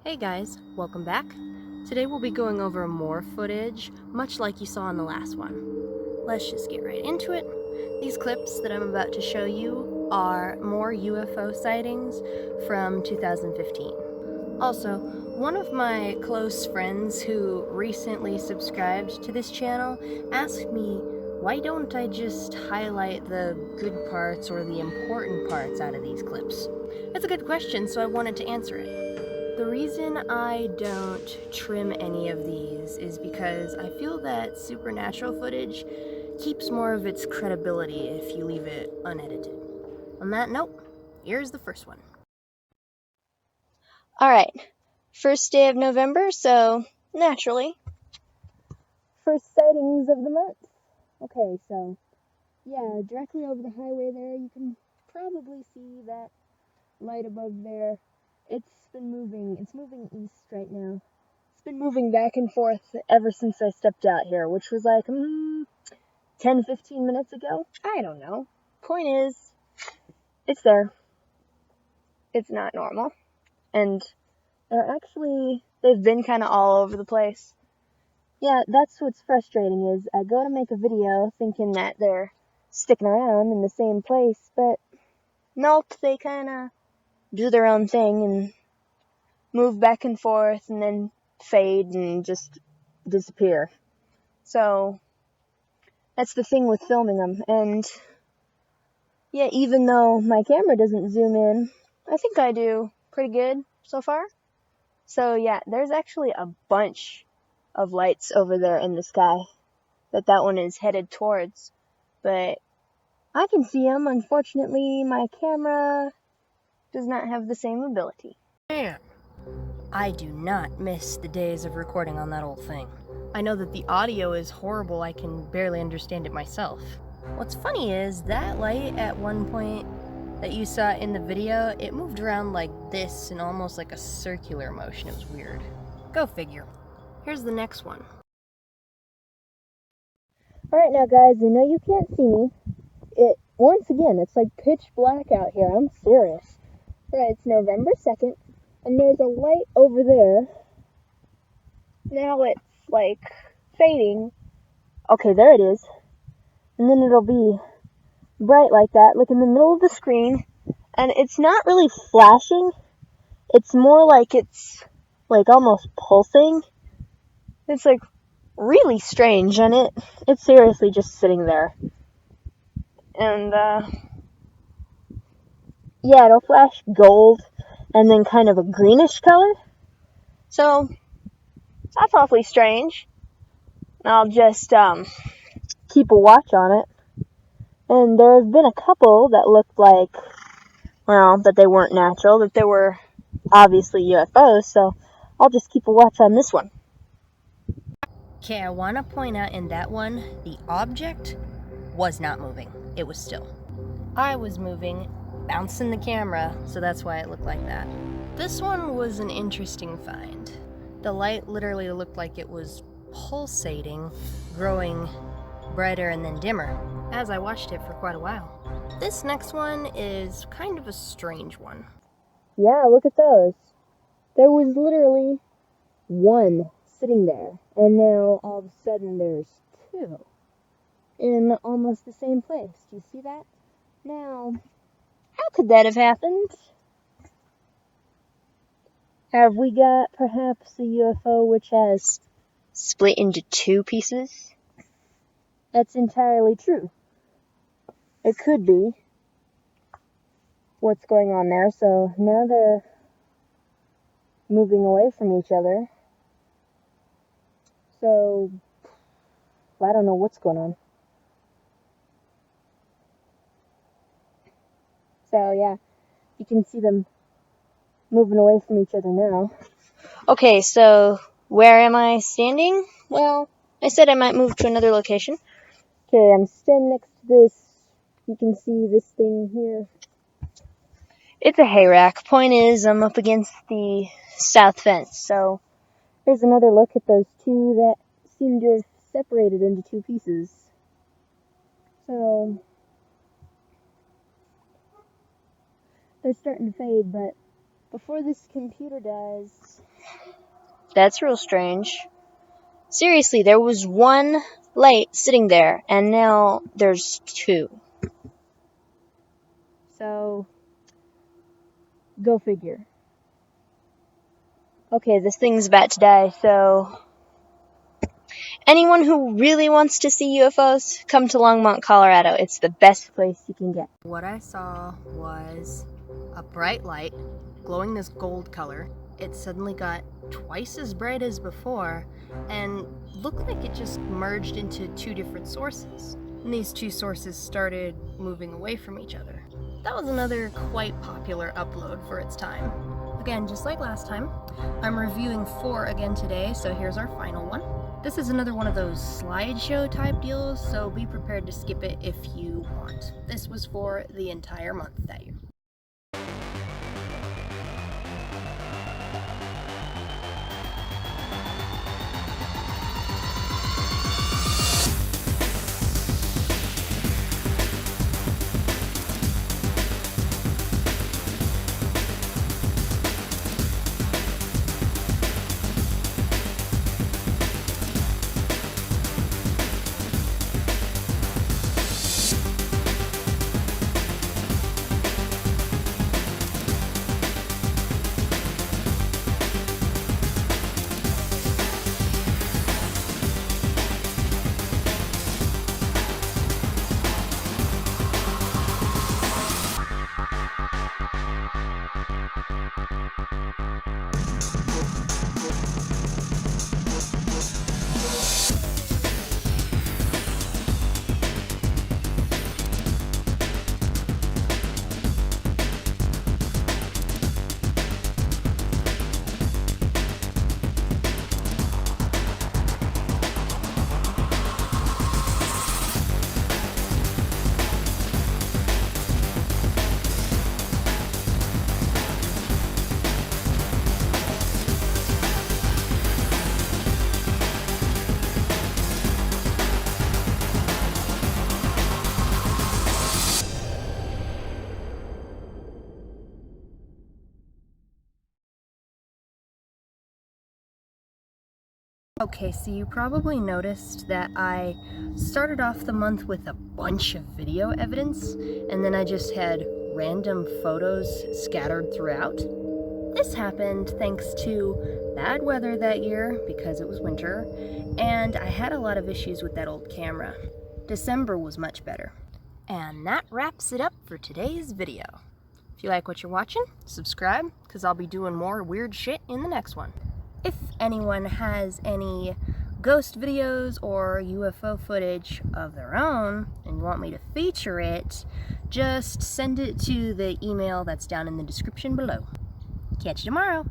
Hey guys, welcome back. Today we'll be going over more footage, much like you saw in the last one. Let's just get right into it. These clips that I'm about to show you are more UFO sightings from 2015. Also, one of my close friends who recently subscribed to this channel asked me, why don't I just highlight the good parts or the important parts out of these clips? It's a good question, so I wanted to answer it. The reason I don't trim any of these is because I feel that supernatural footage keeps more of its credibility if you leave it unedited. On that note, here's the first one. Alright, first day of November, so naturally, first sightings of the month. Okay, so, yeah, directly over the highway there, you can probably see that light above there. It's moving east right now. It's been moving back and forth ever since I stepped out here, which was like, 10-15 minutes ago? I don't know. Point is, it's there. It's not normal. And they've been kind of all over the place. Yeah, that's what's frustrating is I go to make a video thinking that they're sticking around in the same place, but nope, they kind of do their own thing and move back and forth and then fade and just disappear. So, that's the thing with filming them. And yeah, even though my camera doesn't zoom in, I think I do pretty good so far. So yeah, there's actually a bunch of lights over there in the sky that one is headed towards, but I can see them. Unfortunately, my camera does not have the same ability. Man, I do not miss the days of recording on that old thing. I know that the audio is horrible, I can barely understand it myself. What's funny is that light at one point that you saw in the video, it moved around like this in almost like a circular motion. It was weird. Go figure. Here's the next one. Alright now guys, I know you can't see me. Once again, it's like pitch black out here. I'm serious. Alright, it's November 2nd, and there's a light over there. Now it's like fading. Okay, there it is. And then it'll be bright like that, like in the middle of the screen. And it's not really flashing. It's more like it's like almost pulsing. It's like really strange, and it's seriously just sitting there. And yeah, it'll flash gold and then kind of a greenish color. So that's awfully strange. I'll just keep a watch on it. And there have been a couple that looked like, well, that they weren't natural, that they were obviously UFOs, so I'll just keep a watch on this one. Okay, I want to point out in that one, the object was not moving. It was still. I was moving, bouncing the camera, so that's why it looked like that. This one was an interesting find. The light literally looked like it was pulsating, growing brighter and then dimmer, as I watched it for quite a while. This next one is kind of a strange one. Yeah, look at those. There was literally one sitting there, and now all of a sudden there's two in almost the same place. Do you see that? Now, how could that have happened? Have we got perhaps a UFO which has split into two pieces? That's entirely true. It could be what's going on there. So now they're moving away from each other. So I don't know what's going on. So yeah, you can see them moving away from each other now. Okay, so where am I standing? Well, I said I might move to another location. Okay, I'm standing next to this. You can see this thing here. It's a hay rack. Point is, I'm up against the south fence. So here's another look at those two that seem to have separated into two pieces. So they're starting to fade, but before this computer dies, That's real strange. Seriously, there was one light sitting there, and now there's two. So, go figure. Okay, this thing's about to die, so anyone who really wants to see UFOs, come to Longmont, Colorado. It's the best place you can get. What I saw was a bright light glowing this gold color. It suddenly got twice as bright as before and looked like it just merged into two different sources. And these two sources started moving away from each other. That was another quite popular upload for its time. Again, just like last time, I'm reviewing 4 again today, so here's our final one. This is another one of those slideshow type deals, so be prepared to skip it if you want. This was for the entire month that year. Okay, so you probably noticed that I started off the month with a bunch of video evidence, and then I just had random photos scattered throughout. This happened thanks to bad weather that year because it was winter, and I had a lot of issues with that old camera. December was much better. And that wraps it up for today's video. If you like what you're watching, subscribe, because I'll be doing more weird shit in the next one. If anyone has any ghost videos or UFO footage of their own and you want me to feature it, just send it to the email that's down in the description below. Catch you tomorrow!